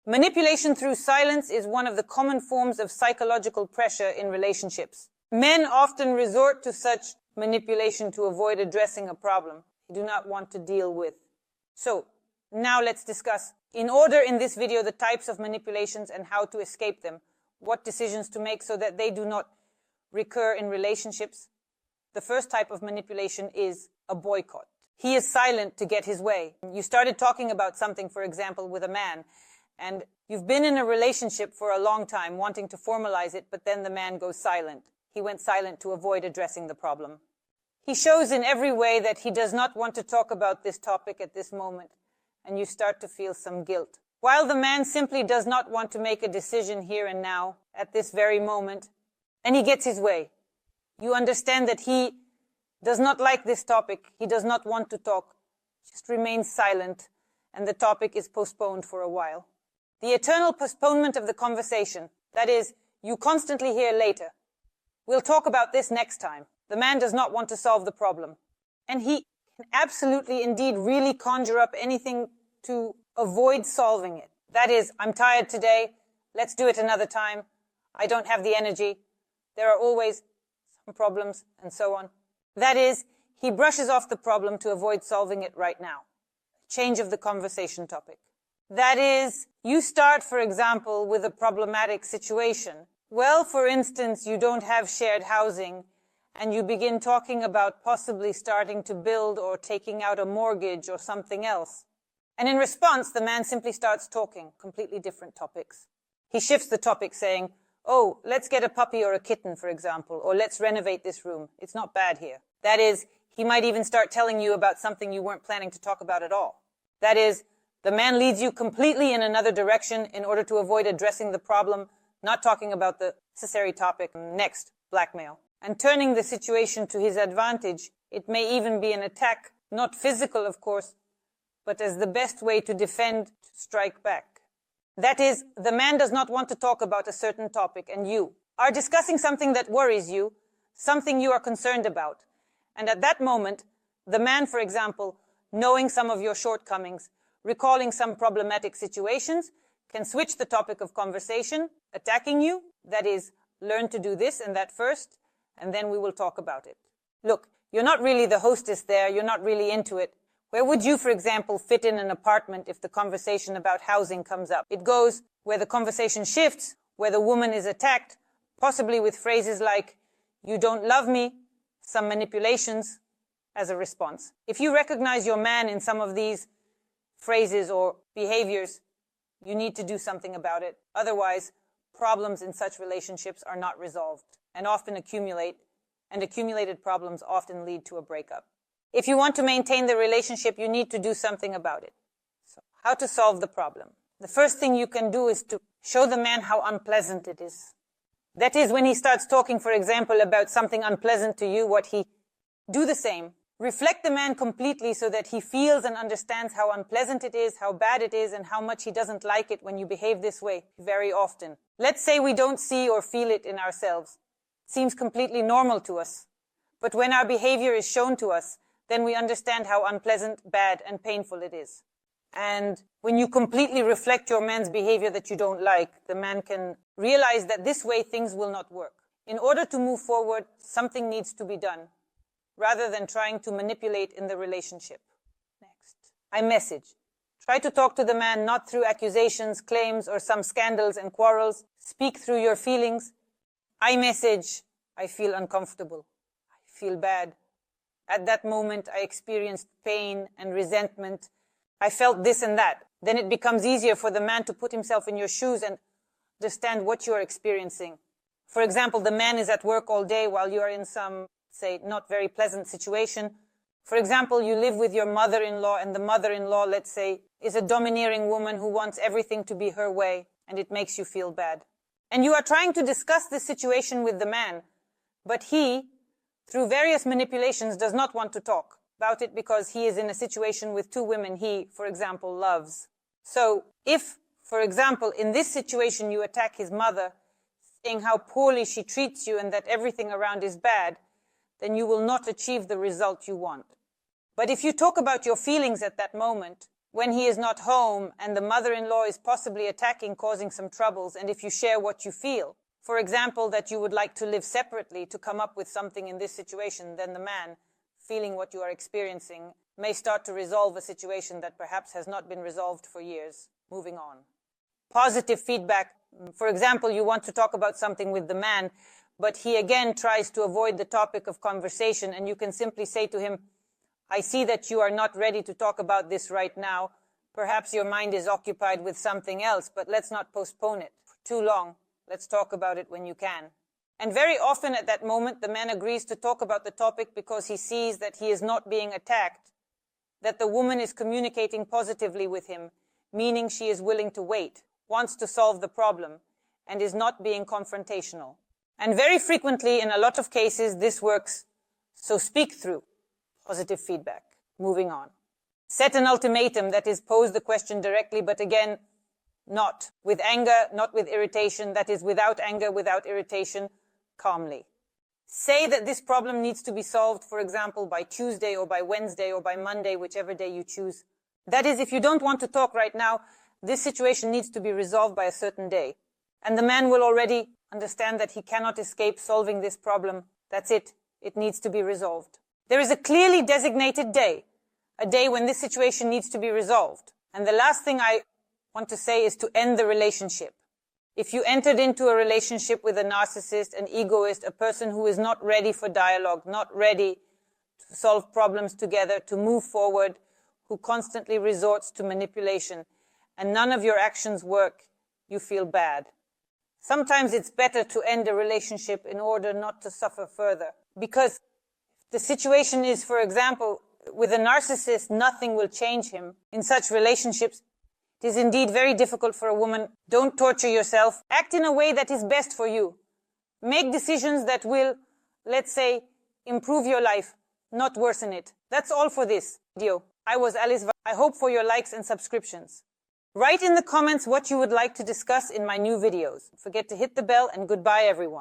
Manipulation through silence is one of the common forms of psychological pressure in relationships. Men often resort to such manipulation to avoid addressing a problem they do not want to deal with. So, now let's discuss, in order in this video, the types of manipulations and how to escape them, what decisions to make so that they do not recur in relationships. The first type of manipulation is a boycott. He is silent to get his way. You started talking about something, for example, with a man, and you've been in a relationship for a long time, wanting to formalize it, but then the man goes silent. He went silent to avoid addressing the problem. He shows in every way that he does not want to talk about this topic at this moment, and you start to feel some guilt. While the man simply does not want to make a decision here and now, at this very moment, and he gets his way. You understand that he does not like this topic, he does not want to talk, just remains silent, and the topic is postponed for a while. The eternal postponement of the conversation, that is, you constantly hear later. We'll talk about this next time. The man does not want to solve the problem. And he can absolutely, indeed, really conjure up anything to avoid solving it. That is, I'm tired today, let's do it another time, I don't have the energy, there are always some problems, and so on. That is, he brushes off the problem to avoid solving it right now. Change of the conversation topic. That is, you start, for example, with a problematic situation. Well, for instance, you don't have shared housing, and you begin talking about possibly starting to build or taking out a mortgage or something else. And in response, the man simply starts talking completely different topics. He shifts the topic saying, oh, let's get a puppy or a kitten, for example, or let's renovate this room. It's not bad here. That is, he might even start telling you about something you weren't planning to talk about at all. That is, the man leads you completely in another direction in order to avoid addressing the problem, not talking about the necessary topic. Next, blackmail. And turning the situation to his advantage, it may even be an attack, not physical, of course, but as the best way to defend, to strike back. That is, the man does not want to talk about a certain topic, and you are discussing something that worries you, something you are concerned about. And at that moment, the man, for example, knowing some of your shortcomings, recalling some problematic situations, can switch the topic of conversation, attacking you. That is, learn to do this and that first, and then we will talk about it. Look, you're not really the hostess there, you're not really into it. Where would you, for example, fit in an apartment if the conversation about housing comes up? It goes where the conversation shifts, where the woman is attacked, possibly with phrases like, you don't love me, some manipulations as a response. If you recognize your man in some of these phrases or behaviors, you need to do something about it. Otherwise, problems in such relationships are not resolved and often accumulate, and accumulated problems often lead to a breakup. If you want to maintain the relationship, you need to do something about it. So, how to solve the problem? The first thing you can do is to show the man how unpleasant it is. That is, when he starts talking, for example, about something unpleasant to you, do the same. Reflect the man completely so that he feels and understands how unpleasant it is, how bad it is, and how much he doesn't like it when you behave this way very often. Let's say we don't see or feel it in ourselves. It seems completely normal to us. But when our behavior is shown to us, then we understand how unpleasant, bad, and painful it is. And when you completely reflect your man's behavior that you don't like, the man can realize that this way things will not work. In order to move forward, something needs to be done, rather than trying to manipulate in the relationship. Next. I message. Try to talk to the man not through accusations, claims, or some scandals and quarrels. Speak through your feelings. I message. I feel uncomfortable. I feel bad. At that moment, I experienced pain and resentment. I felt this and that. Then it becomes easier for the man to put himself in your shoes and understand what you are experiencing. For example, the man is at work all day while you are in some, say, not very pleasant situation. For example, you live with your mother-in-law, and the mother-in-law, let's say, is a domineering woman who wants everything to be her way, and it makes you feel bad. And you are trying to discuss this situation with the man, but he, through various manipulations, does not want to talk about it because he is in a situation with two women he, for example, loves. So if, for example, in this situation you attack his mother, saying how poorly she treats you and that everything around is bad, then you will not achieve the result you want. But if you talk about your feelings at that moment, when he is not home and the mother-in-law is possibly attacking, causing some troubles, and if you share what you feel, for example, that you would like to live separately to come up with something in this situation, then the man, feeling what you are experiencing, may start to resolve a situation that perhaps has not been resolved for years. Moving on. Positive feedback. For example, you want to talk about something with the man, but he again tries to avoid the topic of conversation, and you can simply say to him, I see that you are not ready to talk about this right now. Perhaps your mind is occupied with something else, but let's not postpone it for too long. Let's talk about it when you can. And very often at that moment, the man agrees to talk about the topic because he sees that he is not being attacked, that the woman is communicating positively with him, meaning she is willing to wait, wants to solve the problem, and is not being confrontational. And very frequently, in a lot of cases, this works. So speak through. Positive feedback. Moving on. Set an ultimatum, that is, pose the question directly, but again, not with anger, not with irritation, that is, without anger, without irritation, calmly. Say that this problem needs to be solved, for example, by Tuesday or by Wednesday or by Monday, whichever day you choose. That is, if you don't want to talk right now, this situation needs to be resolved by a certain day. And the man will already understand that he cannot escape solving this problem. That's it. It needs to be resolved. There is a clearly designated day, a day when this situation needs to be resolved. And the last thing I want to say is to end the relationship. If you entered into a relationship with a narcissist, an egoist, a person who is not ready for dialogue, not ready to solve problems together, to move forward, who constantly resorts to manipulation, and none of your actions work, you feel bad. Sometimes it's better to end a relationship in order not to suffer further. Because the situation is, for example, with a narcissist, nothing will change him. In such relationships, it is indeed very difficult for a woman. Don't torture yourself. Act in a way that is best for you. Make decisions that will, let's say, improve your life, not worsen it. That's all for this video. I was Alice. I hope for your likes and subscriptions. Write in the comments what you would like to discuss in my new videos. Don't forget to hit the bell, and goodbye everyone.